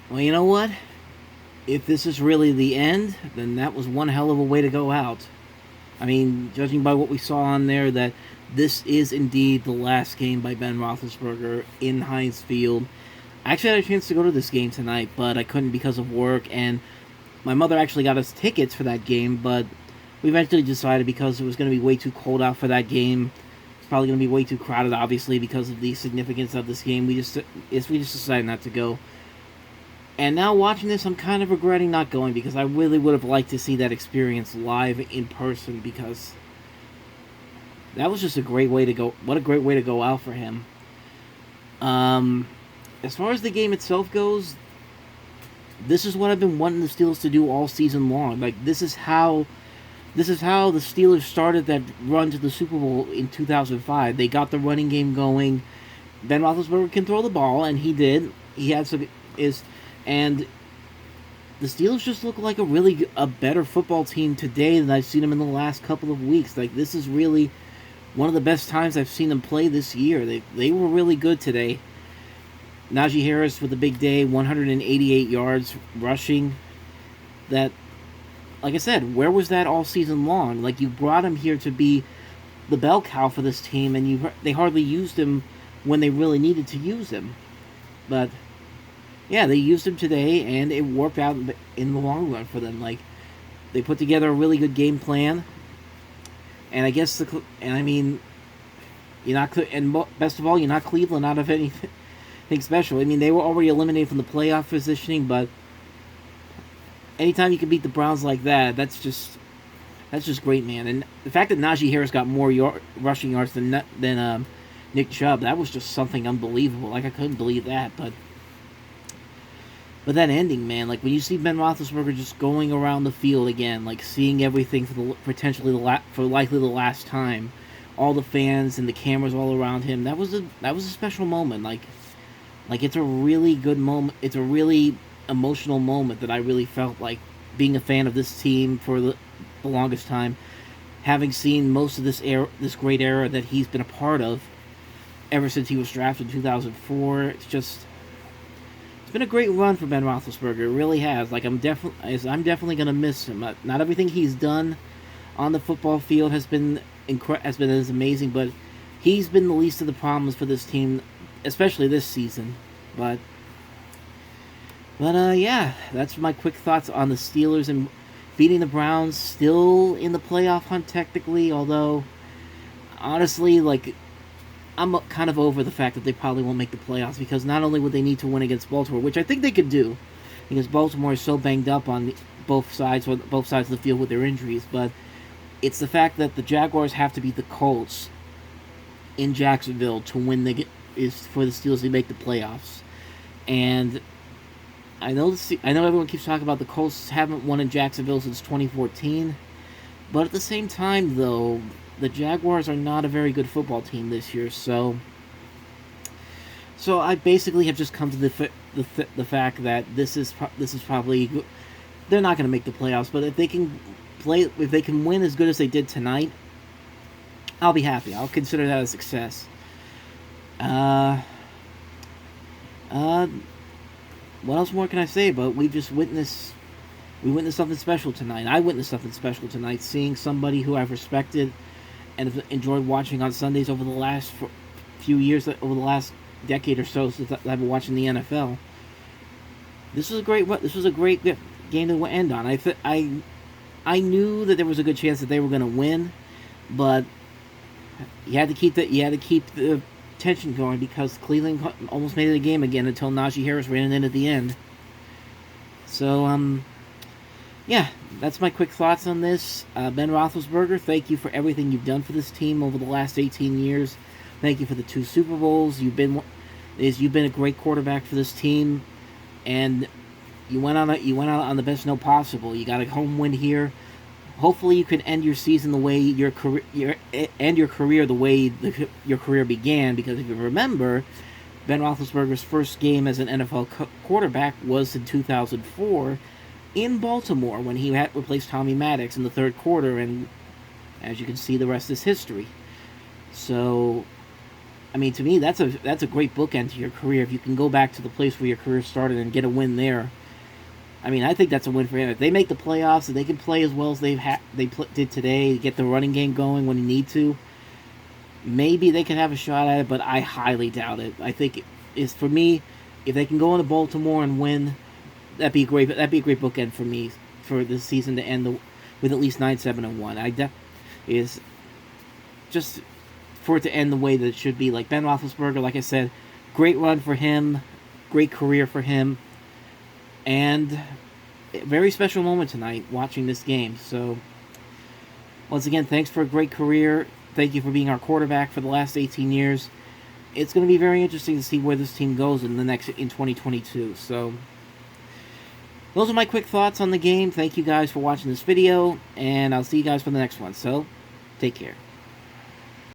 Well, you know what? If this is really the end, then that was one hell of a way to go out. I mean, judging by what we saw on there, that this is indeed the last game by Ben Roethlisberger in Heinz Field. I actually had a chance to go to this game tonight, but I couldn't because of work, and my mother actually got us tickets for that game, but we eventually decided because it was going to be way too cold out for that game. It's probably going to be way too crowded, obviously, because of the significance of this game. We just decided not to go. And now watching this, I'm kind of regretting not going because I really would have liked to see that experience live in person because that was just a great way to go. What a great way to go out for him. Um, as far as the game itself goes, this is what I've been wanting the Steelers to do all season long. Like this is how the Steelers started that run to the Super Bowl in 2005. They got the running game going. Ben Roethlisberger can throw the ball, and he did. He had some is, and the Steelers just look like a better football team today than I've seen them in the last couple of weeks. Like this is really one of the best times I've seen them play this year. They were really good today. Najee Harris with a big day, 188 yards rushing. That, like I said, where was that all season long? Like you brought him here to be the bell cow for this team, and they hardly used him when they really needed to use him. But yeah, they used him today, and it worked out in the long run for them. Like they put together a really good game plan, and I guess I mean, you're not and best of all, you're not Cleveland out of anything special. I mean, they were already eliminated from the playoff positioning, but anytime you can beat the Browns like that, that's just great, man. And the fact that Najee Harris got more rushing yards than Nick Chubb, that was just something unbelievable. Like I couldn't believe that, but that ending, man, like when you see Ben Roethlisberger just going around the field again, like seeing everything for for likely the last time, all the fans and the cameras all around him, that was a special moment. Like it's a really good moment. It's a really emotional moment that I really felt like being a fan of this team for the longest time, having seen most of this great era that he's been a part of ever since he was drafted in 2004. It's been a great run for Ben Roethlisberger. It really has. Like I'm definitely gonna miss him. Not everything he's done on the football field has been as amazing, but he's been the least of the problems for this team, especially this season. But yeah, that's my quick thoughts on the Steelers and beating the Browns. Still in the playoff hunt technically, although honestly, like I'm kind of over the fact that they probably won't make the playoffs because not only would they need to win against Baltimore, which I think they could do, because Baltimore is so banged up on both sides of the field with their injuries, but it's the fact that the Jaguars have to beat the Colts in Jacksonville to win is for the Steelers to make the playoffs. And I know everyone keeps talking about the Colts haven't won in Jacksonville since 2014, but at the same time though, the Jaguars are not a very good football team this year. So I basically have just come to the fact that this is probably they're not going to make the playoffs, but if they can win as good as they did tonight, I'll be happy. I'll consider that a success. Uh, uh, what else more can I say? But we witnessed something special tonight. I witnessed something special tonight, seeing somebody who I've respected and have enjoyed watching on Sundays over the last few years, over the last decade or so since I've been watching the NFL. This was a great game to end on. I knew that there was a good chance that they were going to win, but you had to keep the tension going because Cleveland almost made it a game again until Najee Harris ran it in at the end. So yeah, that's my quick thoughts on this. Ben Roethlisberger, thank you for everything you've done for this team over the last 18 years. Thank you for the 2 Super Bowls. You've been a great quarterback for this team, and you went out on the best note possible. You got a home win here. Hopefully, you can end your season the way your career the way your career began. Because if you remember, Ben Roethlisberger's first game as an NFL quarterback was in 2004 in Baltimore when he had replaced Tommy Maddox in the third quarter, and as you can see, the rest is history. So I mean, to me, that's a great bookend to your career. If you can go back to the place where your career started and get a win there, I mean, I think that's a win for him. If they make the playoffs and they can play as well as did today, get the running game going when you need to, maybe they can have a shot at it. But I highly doubt it. I think is for me, if they can go into Baltimore and win, that'd be great. That'd be a great bookend for me for this season to end with at least 9-7-1. Is just for it to end the way that it should be. Like Ben Roethlisberger, like I said, great run for him, great career for him, and a very special moment tonight watching this game. So, once again, thanks for a great career. Thank you for being our quarterback for the last 18 years. It's going to be very interesting to see where this team goes in 2022. So, those are my quick thoughts on the game. Thank you guys for watching this video, and I'll see you guys for the next one. So, take care.